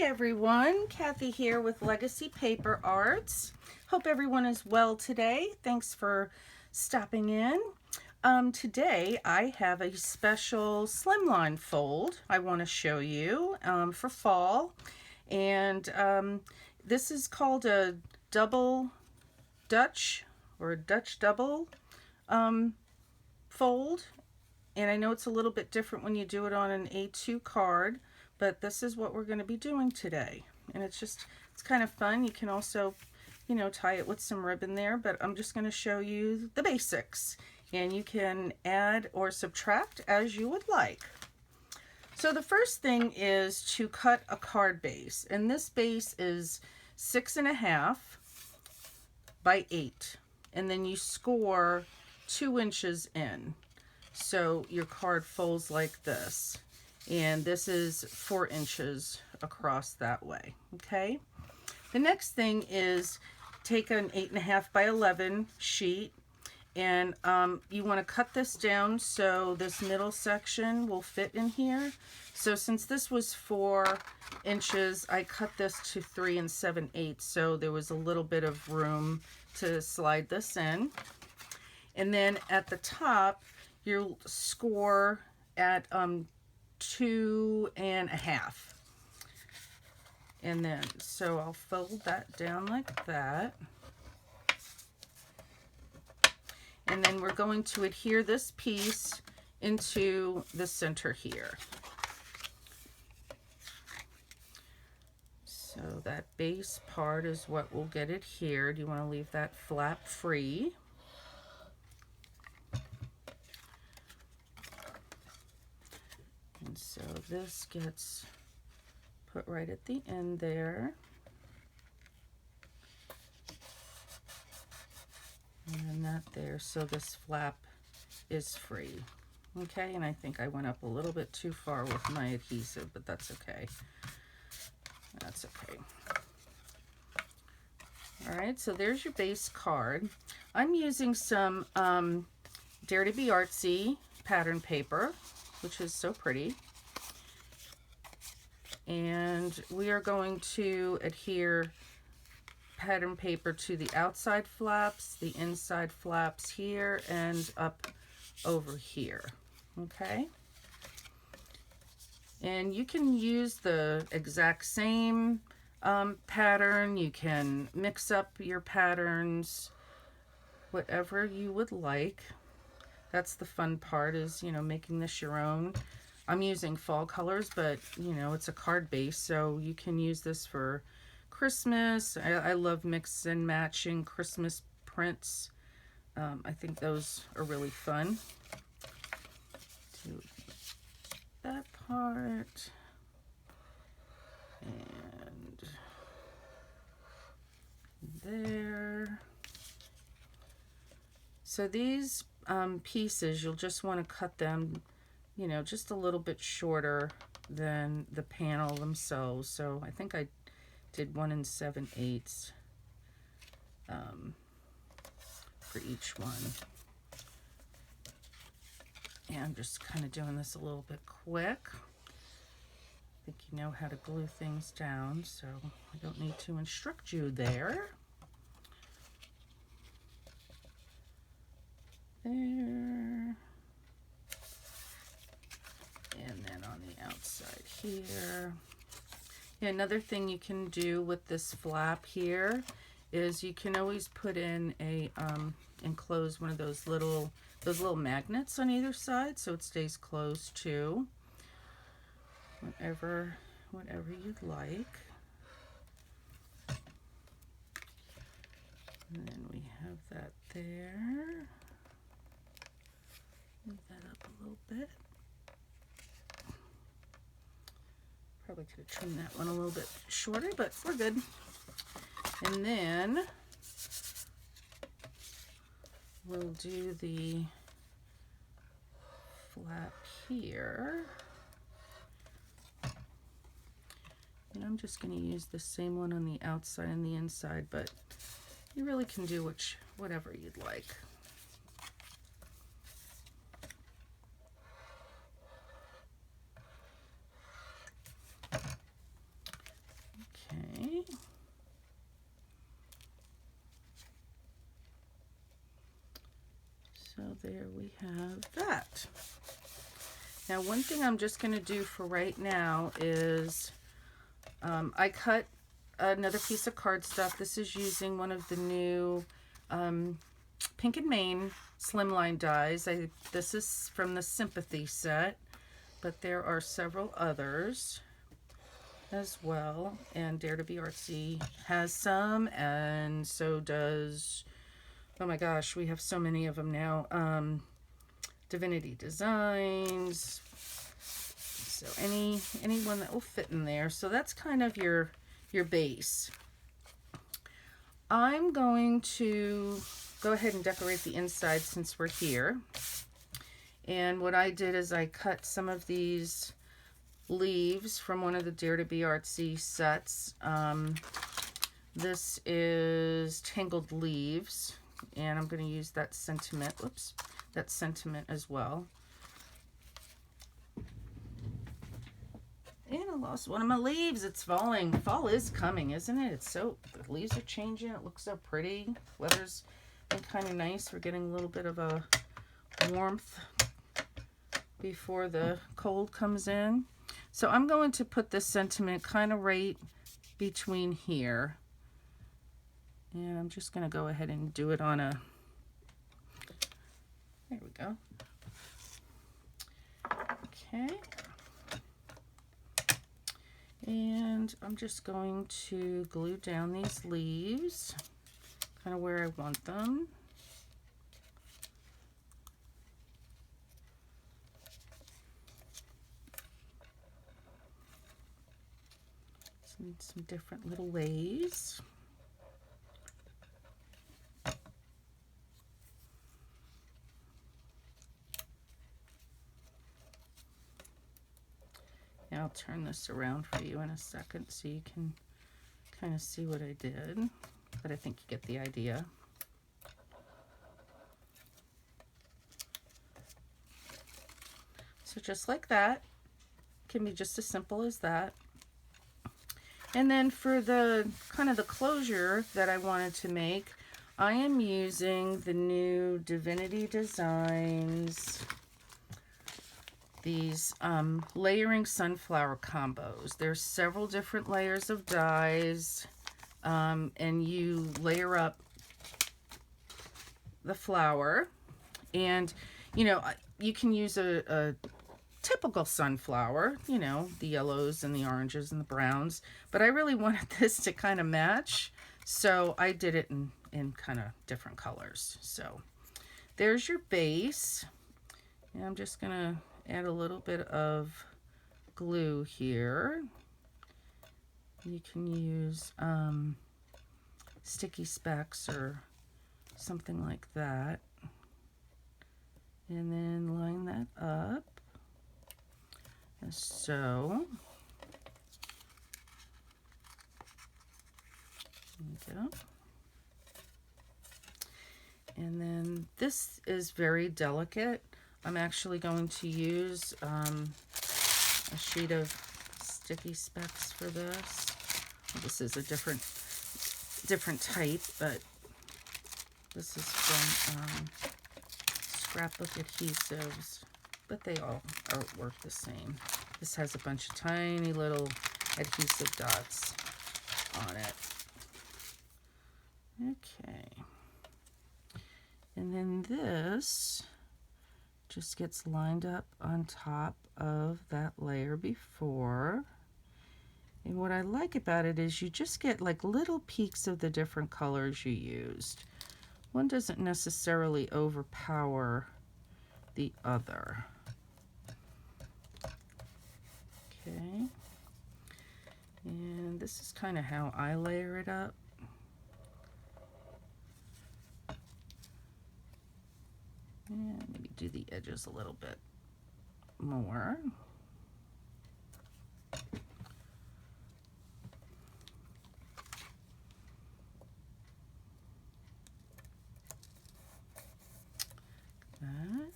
Everyone, Kathy here with Legacy Paper Arts. Hope everyone is well today. Thanks for stopping in. Today I have a special slimline fold I want to show you for fall, and this is called a double Dutch or Dutch double fold, and I know it's a little bit different when you do it on an A2 card, but this is what we're going to be doing today. And it's kind of fun. You can also, tie it with some ribbon there, but I'm just going to show you the basics, and you can add or subtract as you would like. So the first thing is to cut a card base, and this base is 6.5 by 8, and then you score 2 inches in. So your card folds like this, and this is 4 inches across that way. Okay, the next thing is take an 8.5 by 11 sheet, and you want to cut this down so this middle section will fit in here. So since this was 4 inches, I cut this to 3 7/8, so there was a little bit of room to slide this in. And then at the top, you'll score at 2.5. And then, so I'll fold that down like that. And then we're going to adhere this piece into the center here. So that base part is what will get adhered. You want to leave that flap free. And so this gets put right at the end there. And then that there, so this flap is free. Okay, and I think I went up a little bit too far with my adhesive, but that's okay. That's okay. All right, so there's your base card. I'm using some Dare to Be Artsy pattern paper, which is so pretty. And we are going to adhere pattern paper to the outside flaps, the inside flaps here, and up over here. Okay? And you can use the exact same pattern. You can mix up your patterns, whatever you would like. That's the fun part, is, making this your own. I'm using fall colors, but, it's a card base, so you can use this for Christmas. I love mix and matching Christmas prints. I think those are really fun. Do that part. And there. So these pieces, you'll just want to cut them, just a little bit shorter than the panel themselves. So I think I did 1 7/8 for each one. And I'm just kind of doing this a little bit quick. I think you know how to glue things down, so I don't need to instruct you there. There. And then on the outside here. Yeah, another thing you can do with this flap here is you can always put in a enclose one of those little magnets on either side, so it stays closed too. Whatever you'd like. And then we have that there. Move that up a little bit. Probably could have trimmed that one a little bit shorter, but we're good. And then we'll do the flap here. And I'm just going to use the same one on the outside and the inside, but you really can do whatever you'd like. So there we have that. Now one thing I'm just going to do for right now is I cut another piece of cardstock. This is using one of the new Pink and Main Slimline dies. This is from the Sympathy set, but there are several others as well. And Dare to Be Artsy has some, and so does, oh my gosh, we have so many of them now. Divinity Designs. So anyone that will fit in there. So that's kind of your base. I'm going to go ahead and decorate the inside since we're here. And what I did is I cut some of these leaves from one of the Dare to Be Artsy sets. This is Tangled Leaves, and I'm going to use that sentiment, that sentiment as well. And I lost one of my leaves. It's falling. Fall is coming, isn't it? It's so, the leaves are changing. It looks so pretty. Weather's been kind of nice. We're getting a little bit of a warmth before the cold comes in. So I'm going to put this sentiment kind of right between here. And I'm just going to go ahead and do it on a, there we go. Okay. And I'm just going to glue down these leaves, kind of where I want them. Some different little ways. I'll turn this around for you in a second so you can kind of see what I did, but I think you get the idea. So just like that, can be just as simple as that. And then for the kind of the closure that I wanted to make, I am using the new Divinity Designs, these layering sunflower combos. There's several different layers of dies, and you layer up the flower, and you know, you can use a typical sunflower, you know, the yellows and the oranges and the browns, but I really wanted this to kind of match, so I did it in kind of different colors. So there's your base, and I'm just gonna add a little bit of glue here. You can use sticky specs or something like that, and then line that up as so. There we go. And then this is very delicate. I'm actually going to use a sheet of sticky specs for this. This is a different type, but this is from scrapbook adhesives, but they all work the same. This has a bunch of tiny little adhesive dots on it. Okay. And then this just gets lined up on top of that layer before. And what I like about it is you just get like little peaks of the different colors you used. One doesn't necessarily overpower the other. Okay. And this is kind of how I layer it up. And maybe do the edges a little bit more. That.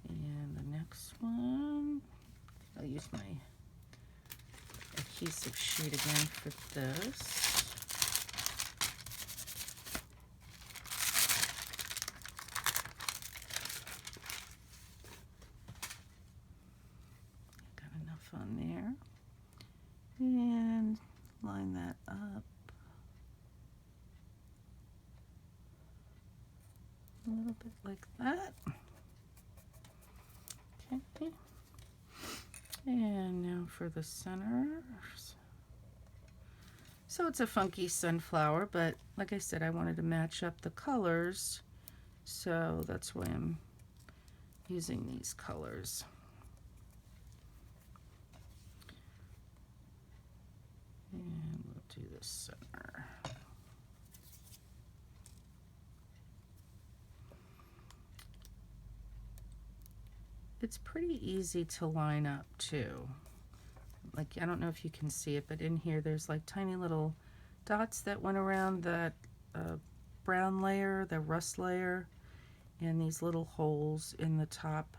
And the next one, I'll use my adhesive sheet again for this. off on there and line that up a little bit like that. Okay. And now for the center. So it's a funky sunflower, but like I said, I wanted to match up the colors, so that's why I'm using these colors. And we'll do the center. It's pretty easy to line up too. Like, I don't know if you can see it, but in here there's like tiny little dots that went around that brown layer, the rust layer, and these little holes in the top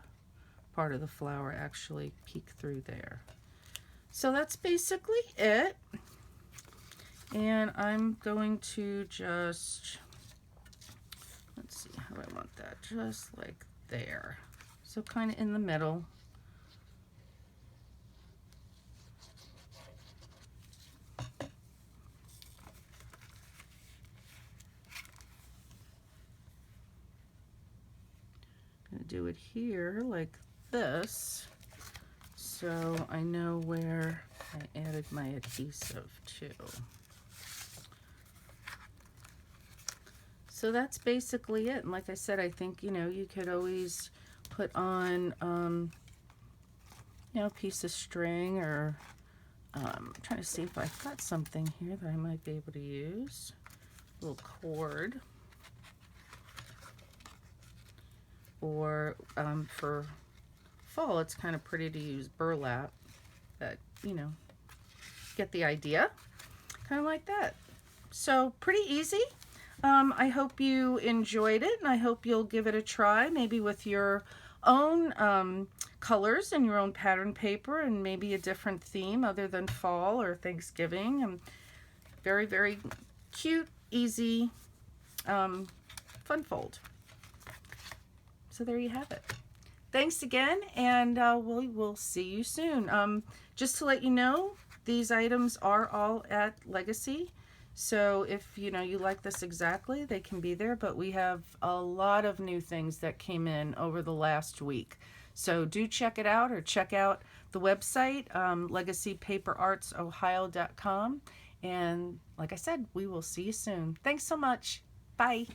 part of the flower actually peek through there. So that's basically it. And I'm going to just, let's see how I want that, just like there. So kind of in the middle. Do it here like this, so I know where I added my adhesive to. So that's basically it. And like I said, I think, you know, you could always put on you know, a piece of string, or I'm trying to see if I've got something here that I might be able to use. A little cord. Or for fall, it's kind of pretty to use burlap, but you know, get the idea. Kind of like that. So pretty easy. I hope you enjoyed it, and I hope you'll give it a try, maybe with your own colors and your own pattern paper, and maybe a different theme other than fall or Thanksgiving. And very, very cute, easy, fun fold. So there you have it. Thanks again, and we will see you soon. Just to let you know, these items are all at Legacy. So if you know you like this exactly, they can be there, but we have a lot of new things that came in over the last week. So do check it out, or check out the website, legacypaperartsohio.com. And like I said, we will see you soon. Thanks so much. Bye.